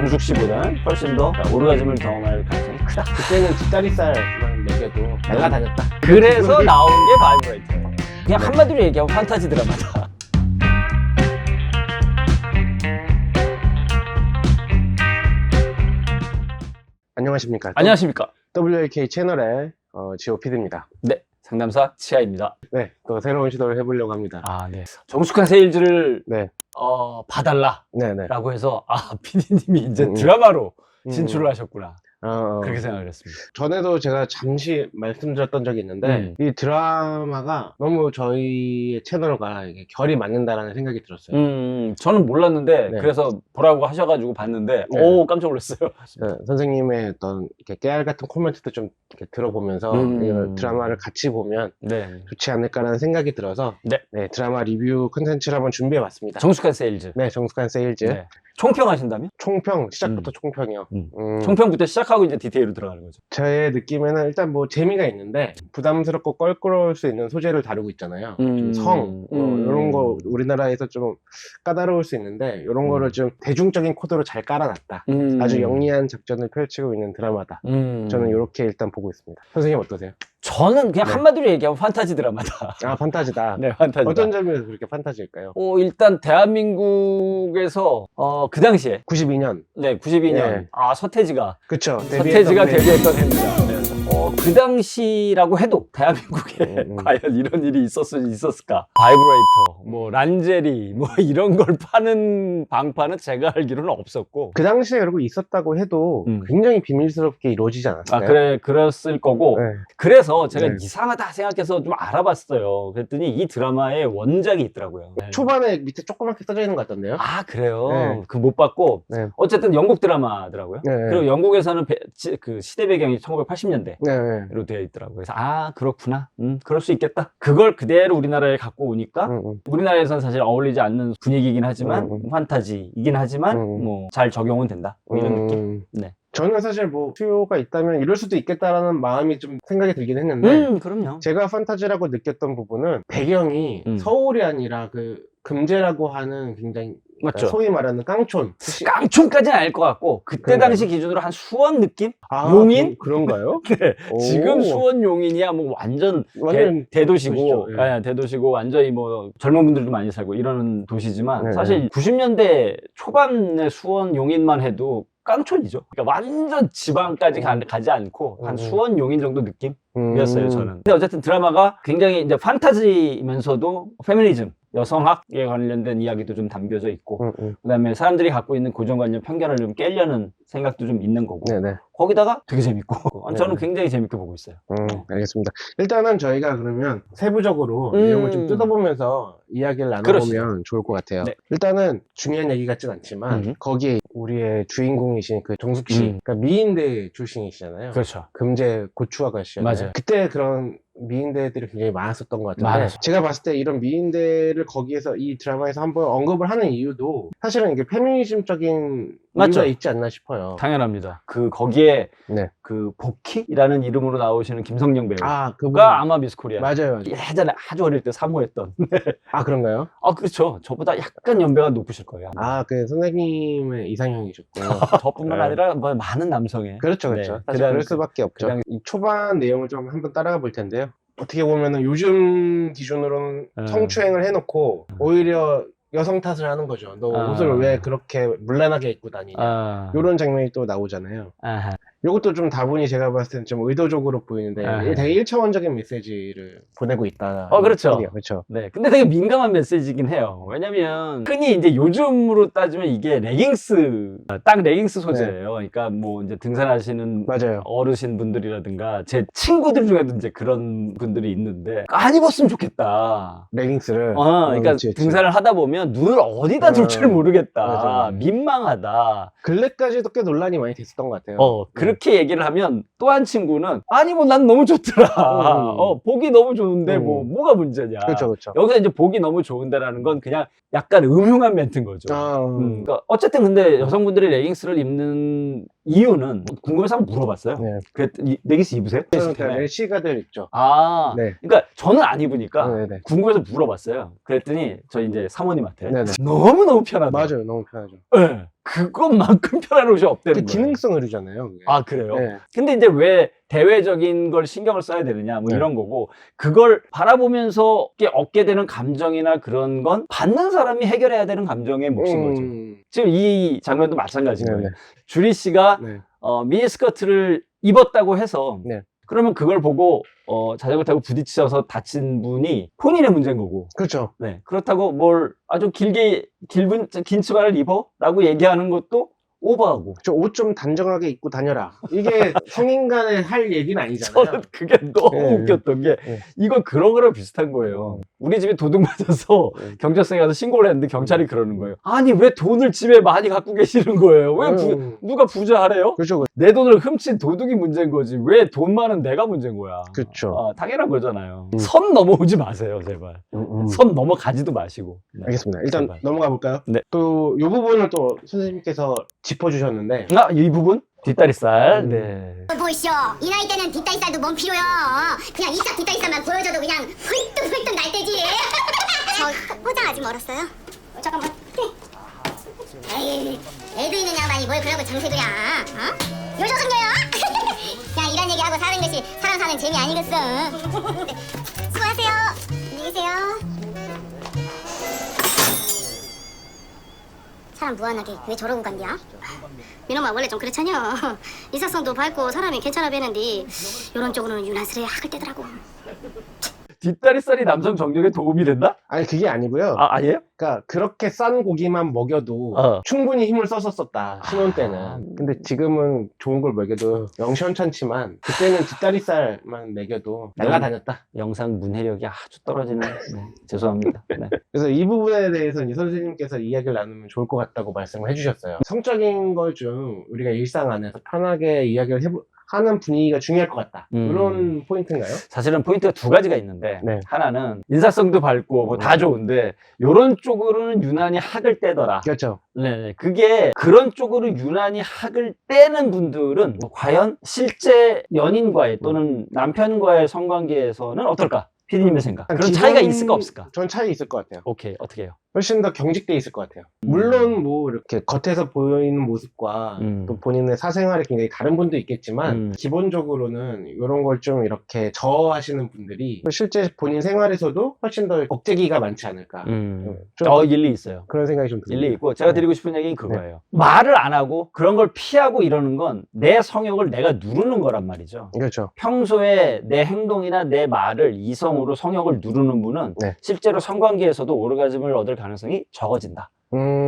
정숙 씨보다는 훨씬 더 오르가즘을 경험할 가능성이 크다. 그때는 뒷다리살만 먹여도 날아다녔다. 그래서 나온 게 바이브레이터예요. 그냥 한마디로 얘기하면 판타지 드라마다. 안녕하십니까. 안녕하십니까. WLK 채널의 GOPD입니다. 네, 상담사 치아입니다. 네, 또 새로운 시도를 해보려고 합니다. 아, 네. 정숙한 세일즈를 네, 봐달라라고 네네. 해서 PD님이 이제 드라마로 음. 진출을 하셨구나. 어, 그렇게 생각을 했습니다. 전에도 제가 잠시 말씀드렸던 적이 있는데 이 드라마가 너무 저희의 채널과 이게 결이 맞는다라는 생각이 들었어요. 저는 몰랐는데 네. 그래서 보라고 하셔가지고 봤는데 네. 오, 깜짝 놀랐어요. 선생님의 어떤 이렇게 깨알 같은 코멘트도 좀 이렇게 들어보면서 이 드라마를 같이 보면 네. 좋지 않을까라는 생각이 들어서 네. 드라마 리뷰 콘텐츠를 한번 준비해 왔습니다. 정숙한 세일즈. 네, 정숙한 세일즈. 네. 총평 하신다면? 총평, 시작부터 총평이요. 총평부터 시작하고 이제 디테일로 들어가는 거죠. 저의 느낌에는 일단 뭐 재미가 있는데 부담스럽고 껄끄러울 수 있는 소재를 다루고 있잖아요. 좀 성, 이런 거 우리나라에서 좀 까다로울 수 있는데 이런 거를 좀 대중적인 코드로 잘 깔아놨다. 아주 영리한 작전을 펼치고 있는 드라마다. 저는 이렇게 일단 보고 있습니다. 선생님 어떠세요? 저는 그냥 한마디로 얘기하면 판타지 드라마다. 아, 판타지다. 네, 판타지다. 어떤 점에서 그렇게 판타지일까요? 일단 대한민국에서 그 당시에 92년. 네, 92년 네. 서태지가 그쵸. 서태지가 해. 데뷔했던 해입니다. 네. 그 당시라고 해도 대한민국에 과연 이런 일이 있었을까? 바이브레이터, 뭐 란제리, 뭐 이런 걸 파는 방파는 제가 알기로는 없었고. 그 당시에 그리고 있었다고 해도 굉장히 비밀스럽게 이루어지지 않았을까요? 아, 그래, 그랬을 거고. 네. 그래서 제가 네. 이상하다 생각해서 좀 알아봤어요. 그랬더니 이 드라마에 원작이 있더라고요. 네. 초반에 밑에 조그맣게 써져 있는 것 같던데요? 아, 그래요? 네. 그 못 봤고. 네. 어쨌든 영국 드라마더라고요. 네. 그리고 영국에서는 그 시대 배경이 1980년대. 네. 로 되어 있더라고요. 그래서 그렇구나. 그럴 수 있겠다. 그걸 그대로 우리나라에 갖고 오니까 우리나라에서는 사실 어울리지 않는 분위기이긴 하지만 판타지이긴 하지만 뭐 잘 적용은 된다. 뭐 이런 느낌. 네. 저는 사실 뭐 수요가 있다면 이럴 수도 있겠다라는 마음이 좀 생각이 들긴 했는데 그럼요. 제가 판타지라고 느꼈던 부분은 배경이 서울이 아니라 그 금제라고 하는 굉장히 맞죠. 소위 말하는 깡촌. 깡촌까지는 알 것 같고 그때 그런가요? 당시 기준으로 한 수원 느낌? 아, 용인? 그런가요? 네. 오. 지금 수원 용인이야 뭐 완전 대도시고 도시죠. 예. 대도시고 완전히 뭐 젊은 분들도 많이 살고 이러는 도시지만 네. 사실 90년대 초반의 수원 용인만 해도 깡촌이죠. 그러니까 완전 지방까지 가지 않고 한 수원 용인 정도 느낌이었어요, 저는. 근데 어쨌든 드라마가 굉장히 이제 판타지면서도 페미니즘, 여성학에 관련된 이야기도 좀 담겨져 있고 그다음에 사람들이 갖고 있는 고정관념, 편견을 좀 깨려는 생각도 좀 있는 거고 네네. 거기다가 되게 재밌고 저는 굉장히 재밌게 보고 있어요. 알겠습니다. 일단은 저희가 그러면 세부적으로 내용을 좀 뜯어보면서 이야기를 나눠보면 그러시죠. 좋을 것 같아요. 네. 일단은 중요한 얘기 같진 않지만 거기에 우리의 주인공이신 그 정숙 씨, 그러니까 미인대 출신이시잖아요. 그렇죠. 금제 고추 아가씨잖아요. 맞아요. 그때 그런 미인대들이 굉장히 많았었던 것 같은데 많았죠. 제가 봤을 때 이런 미인대를 거기에서 이 드라마에서 한번 언급을 하는 이유도 사실은 이게 페미니즘적인 맞죠. 이유가 있지 않나 싶어요. 당연합니다. 거기에 네. 그 복희라는 이름으로 나오시는 김성령 배우가 아, 그분. 아마 미스 코리아. 맞아요. 예전에 아주 어릴 때 사모했던. 아, 그런가요? 그렇죠. 저보다 약간 연배가 높으실 거예요. 아, 그 선생님의 이상형이셨고요. 저뿐만 네. 아니라 뭐 많은 남성의. 그렇죠, 그렇죠. 네. 사실 그럴 수밖에 없죠. 이 초반 내용을 좀 한번 따라가 볼 텐데요. 어떻게 보면은 요즘 기준으로는 성추행을 해놓고 오히려 여성 탓을 하는 거죠. 너 옷을 왜 그렇게 문란하게 입고 다니냐. 이런 장면이 또 나오잖아요. 이것도 좀 다분히 제가 봤을 때는 좀 의도적으로 보이는데 이게 되게 1차원적인 메시지를 보내고 있다. 그렇죠. 그렇죠. 네. 근데 되게 민감한 메시지긴 해요. 왜냐면 흔히 이제 요즘으로 따지면 이게 레깅스, 딱 레깅스 소재예요. 그러니까 뭐 이제 등산하시는 맞아요. 어르신 분들이라든가 제 친구들 중에도 이제 그런 분들이 있는데 안 입었으면 좋겠다. 레깅스를. 그러니까 그치. 등산을 하다 보면 눈을 어디다 둘 줄 모르겠다. 맞아. 민망하다. 근래까지도 꽤 논란이 많이 됐었던 것 같아요. 그렇게 얘기를 하면 또 한 친구는 아니 뭐 난 너무 좋더라. 보기 너무 좋은데 뭐가 문제냐. 그렇죠, 그렇죠. 여기서 이제 보기 너무 좋은데라는 건 그냥 약간 음흉한 멘트인 거죠. 그러니까 어쨌든 근데 여성분들이 레깅스를 입는 이유는 궁금해서 한번 물어봤어요. 네. 그랬더니 레깅스 입으세요? 래시가들 있죠. 아, 네. 그러니까 저는 안 입으니까 네네. 궁금해서 물어봤어요. 그랬더니 저희 이제 사모님한테 네네. 너무너무 편하다. 맞아요. 너무 편하죠. 네. 그것만큼 편한 옷이 없다는 그 거예요. 기능성 의류잖아요. 그게. 아, 그래요? 네. 근데 이제 왜 대외적인 걸 신경을 써야 되느냐, 뭐 네. 이런 거고, 그걸 바라보면서 얻게 되는 감정이나 그런 건 받는 사람이 해결해야 되는 감정의 몫인 거죠. 지금 이 장면도 마찬가지인 네네. 거예요. 주리 씨가 네. 미니스커트를 입었다고 해서, 네. 그러면 그걸 보고 자전거 타고 부딪혀서 다친 분이 본인의 문제인 거고, 그렇죠. 네. 그렇다고 뭘 아주 긴 치마를 입어? 라고 얘기하는 것도 오버하고. 옷 좀 단정하게 입고 다녀라. 이게 성인 간에 할 얘기는 아니잖아요. 저는 그게 너무 네. 웃겼던 게, 네. 이건 그런 거랑 비슷한 거예요. 우리 집에 도둑 맞아서 네. 경찰서에 가서 신고를 했는데 경찰이 그러는 거예요. 아니, 왜 돈을 집에 많이 갖고 계시는 거예요? 왜 누가 부자하래요? 그렇죠. 내 돈을 훔친 도둑이 문제인 거지. 왜 돈 많은 내가 문제인 거야? 그렇죠. 당연한 거잖아요. 선 넘어오지 마세요, 제발. 선 넘어가지도 마시고. 네. 알겠습니다. 일단 제발. 넘어가 볼까요? 네. 또 이 부분을 또 선생님께서 짚어주셨는데 이 부분? 뒷다리살. 네. 보이쇼. 이 나이 때는 뒷다리살도 뭔 필요요. 그냥 이짝 뒷다리살만 보여줘도 그냥 훌뚝훌뚝 날 때지. 저 포장 아직 멀었어요? 잠깐만. 에이, 애도 있는 양반이 뭘 그러고 장세도야. 어? 요조승려요? 그냥 이런 얘기하고 사는 것이 사람 사는 재미 아니겠어. 네. 수고하세요. 안녕히 계세요. 사람 무한하게 왜 저러고 간디야? 민엄마 원래 좀 그렇잖여. 이사성도 밝고 사람이 괜찮아 보이는데 이런 쪽으로는 유난스레 학을 떼더라고. 뒷다리살이 남성 정력에 도움이 된다? 아니 그게 아니고요. 아니에요? 그러니까 그렇게 싼 고기만 먹여도 충분히 힘을 썼었다 신혼 때는. 근데 지금은 좋은 걸 먹여도 영시원찮지만 그때는 뒷다리살만 먹여도 날라다녔다. 영상 문해력이 아주 떨어지는. 네, 죄송합니다. 네. 그래서 이 부분에 대해서 이 선생님께서 이야기를 나누면 좋을 것 같다고 말씀을 해주셨어요. 성적인 걸 좀 우리가 일상 안에서 편하게 이야기를 하는 분위기가 중요할 것 같다. 이런 포인트인가요? 사실은 포인트가 두 가지가 있는데, 네. 하나는 인사성도 밝고 뭐 다 좋은데 요런 쪽으로는 유난히 학을 떼더라. 그렇죠. 네, 그게 그런 쪽으로 유난히 학을 떼는 분들은 과연 실제 연인과의 또는 남편과의 성관계에서는 어떨까? 피디님의 생각. 그런 차이가 있을까 없을까? 전 차이 있을 것 같아요. 오케이, 어떻게 해요? 훨씬 더 경직돼 있을 것 같아요. 물론 뭐 이렇게 겉에서 보이는 모습과 또 본인의 사생활이 굉장히 다른 분도 있겠지만 기본적으로는 이런 걸 좀 이렇게 저하시는 분들이 실제 본인 생활에서도 훨씬 더 억제기가 많지 않을까. 좀 일리 있어요. 그런 생각이 좀 듭니다. 일리 있고, 제가 드리고 싶은 얘기는 그거예요. 말을 안 하고 그런 걸 피하고 이러는 건 내 성욕을 내가 누르는 거란 말이죠. 그렇죠. 평소에 내 행동이나 내 말을 이성으로 성욕을 누르는 분은 네. 실제로 성관계에서도 오르가즘을 얻을 가능성이 적어진다.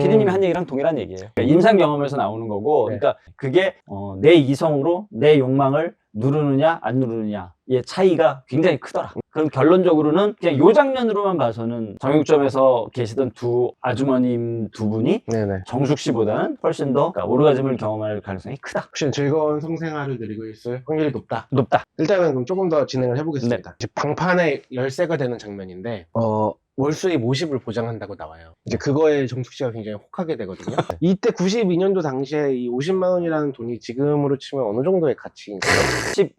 피디님이 한 얘기랑 동일한 얘기예요. 그러니까 임상 경험에서 나오는 거고, 네. 그러니까 그게 내 이성으로 내 욕망을 누르느냐 안 누르느냐의 차이가 굉장히 크더라. 그럼 결론적으로는 그냥 요 장면으로만 봐서는 정육점에서 계시던 두 아주머님 두 분이 네네. 정숙 씨보다는 훨씬 더 그러니까 오르가즘을 경험할 가능성이 크다. 훨씬 즐거운 성생활을 누리고 있을 확률이 높다. 높다. 일단은 그럼 조금 더 진행을 해보겠습니다. 이제 방판에 열쇠가 되는 장면인데, 월수입 50을 보장한다고 나와요. 이제 그거에 정숙 씨가 굉장히 혹하게 되거든요. 이때 92년도 당시에 이 50만 원이라는 돈이 지금으로 치면 어느 정도의 가치인가요?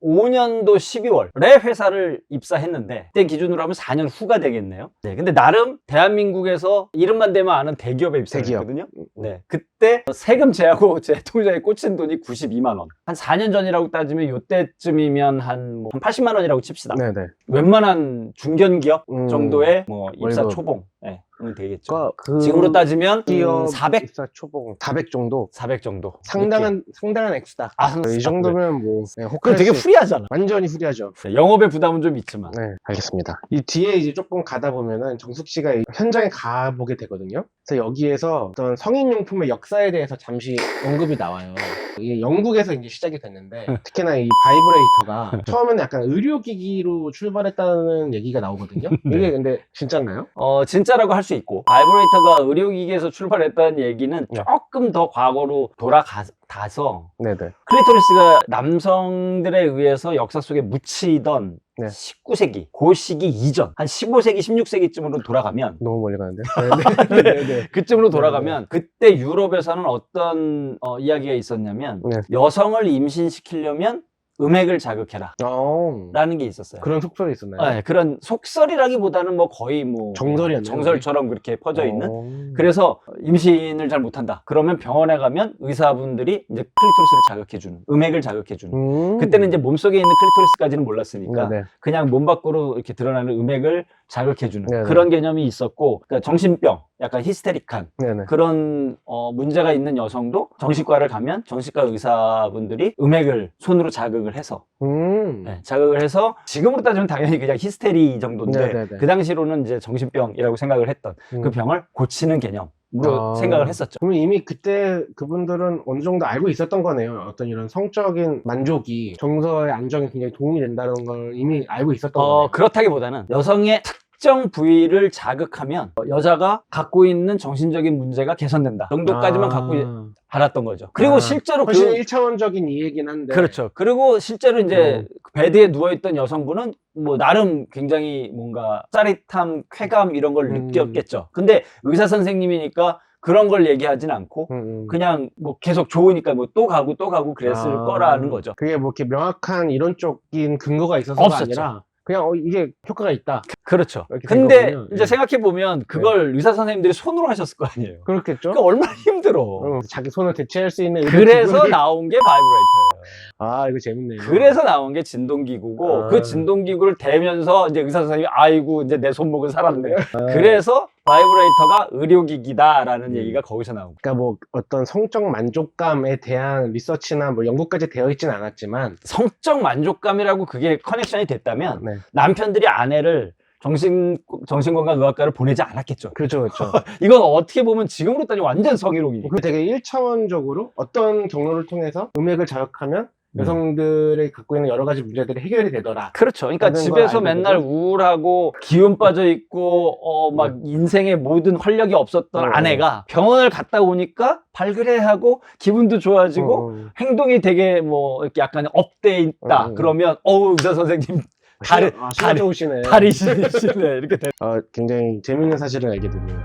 15년도 12월에 회사를 입사했는데 그때 기준으로 하면 4년 후가 되겠네요. 네, 근데 나름 대한민국에서 이름만 대면 아는 대기업에 입사했거든요. 네, 그때 세금 제하고 제 통장에 꽂힌 돈이 92만 원. 한 4년 전이라고 따지면 요때쯤이면 한 80만 원이라고 칩시다. 네네. 웬만한 중견기업 정도의 뭐 입사 월급. 초봉. 네, 그러면 되겠죠. 그 지금으로 따지면 기업 400? 입사 초봉 400 정도. 400 정도. 상당한 액수다. 이 정도면 뭐 네, 그럼 혹할 되게 수- 프리하잖아. 완전히 후리하죠. 네, 영업의 부담은 좀 있지만. 네, 알겠습니다. 이 뒤에 이제 조금 가다 보면은 정숙 씨가 이 현장에 가보게 되거든요. 그래서 여기에서 어떤 성인용품의 역사에 대해서 잠시 언급이 나와요. 이게 영국에서 이제 시작이 됐는데 특히나 이 바이브레이터가 처음에는 약간 의료기기로 출발했다는 얘기가 나오거든요. 네. 이게 근데 진짜인가요? 진짜라고 할 수 수 있고 바이브레이터가 의료기기에서 출발했다는 얘기는 네. 조금 더 과거로 돌아가서 네네. 클리토리스가 남성들에 의해서 역사 속에 묻히던 네. 19세기 그 시기 이전 한 15세기 16세기쯤으로 돌아가면 너무 멀리 가는데. 네네. 그쯤으로 돌아가면 그때 유럽에서는 어떤 이야기가 있었냐면 네. 여성을 임신시키려면 음액을 자극해라 라는 게 있었어요. 그런 속설이 있었나요? 네, 그런 속설이라기보다는 뭐 거의 뭐 정설이었나요? 정설처럼 그렇게 퍼져 있는. 그래서 임신을 잘 못한다. 그러면 병원에 가면 의사분들이 이제 클리토리스를 자극해주는, 음액을 자극해주는. 그때는 이제 몸속에 있는 클리토리스까지는 몰랐으니까 네네. 그냥 몸 밖으로 이렇게 드러나는 음액을 자극해주는 네네. 그런 개념이 있었고, 그러니까 정신병, 약간 히스테릭한 네네. 그런 문제가 있는 여성도 정신과를 가면 정신과 의사분들이 음액을 손으로 자극을 해서 네, 자극을 해서 지금으로 따지면 당연히 그냥 히스테리 정도인데 네네네. 그 당시로는 이제 정신병이라고 생각을 했던 그 병을 고치는 개념으로 생각을 했었죠. 그러면 이미 그때 그분들은 어느 정도 알고 있었던 거네요. 어떤 이런 성적인 만족이 정서의 안정에 굉장히 도움이 된다는 걸 이미 알고 있었던 거네요. 그렇다기보다는 여성의 특정 부위를 자극하면 여자가 갖고 있는 정신적인 문제가 개선된다 정도까지만 갖고 알았던 거죠. 그리고 실제로 훨씬 1차원적인 이해긴 한데. 그렇죠. 그리고 실제로 이제 베드에 누워있던 여성분은 뭐 나름 굉장히 뭔가 짜릿함, 쾌감 이런 걸 느꼈겠죠. 근데 의사 선생님이니까 그런 걸 얘기하진 않고 그냥 뭐 계속 좋으니까 뭐 또 가고 그랬을 거라는 거죠. 그게 뭐 이렇게 명확한 이론적인 근거가 있어서가 없었죠. 아니라 그냥 이게 효과가 있다. 그렇죠. 이렇게 된 근데 거군요. 이제 예. 생각해보면 그걸 의사 선생님들이 손으로 하셨을 거 아니에요. 그렇겠죠. 그러니까 얼마나 힘들어. 자기 손을 대체할 수 있는 그래서 의료기구를- 나온 게 바이브레이터예요. 아 이거 재밌네요. 그래서 나온 게 진동기구고 그 진동기구를 대면서 이제 의사 선생님이 아이고 이제 내 손목은 살았네. 그래서 바이브레이터가 의료기기다라는 얘기가 거기서 나온 거예요. 그러니까 뭐 어떤 성적 만족감에 대한 리서치나 뭐 연구까지 되어 있지는 않았지만 성적 만족감이라고 그게 커넥션이 됐다면 네. 남편들이 아내를 정신건강의학과를 보내지 않았겠죠. 그렇죠 그렇죠. 이건 어떻게 보면 지금으로 따지면 완전 성희롱이니까. 그 되게 1차원적으로 어떤 경로를 통해서 음액을 자극하면 여성들이 갖고 있는 여러 가지 문제들이 해결이 되더라. 그렇죠. 그러니까 라는 걸 집에서 알게 맨날 되고. 우울하고 기운 빠져 있고 막 인생의 모든 활력이 없었던 아내가 병원을 갔다 오니까 발그레하고 기분도 좋아지고 행동이 되게 뭐 이렇게 약간 업돼 있다. 그러면 의사 선생님 신경 좋으시네. 다리 시네 이렇게 돼. 굉장히 재밌는 사실을 알게 됐네요.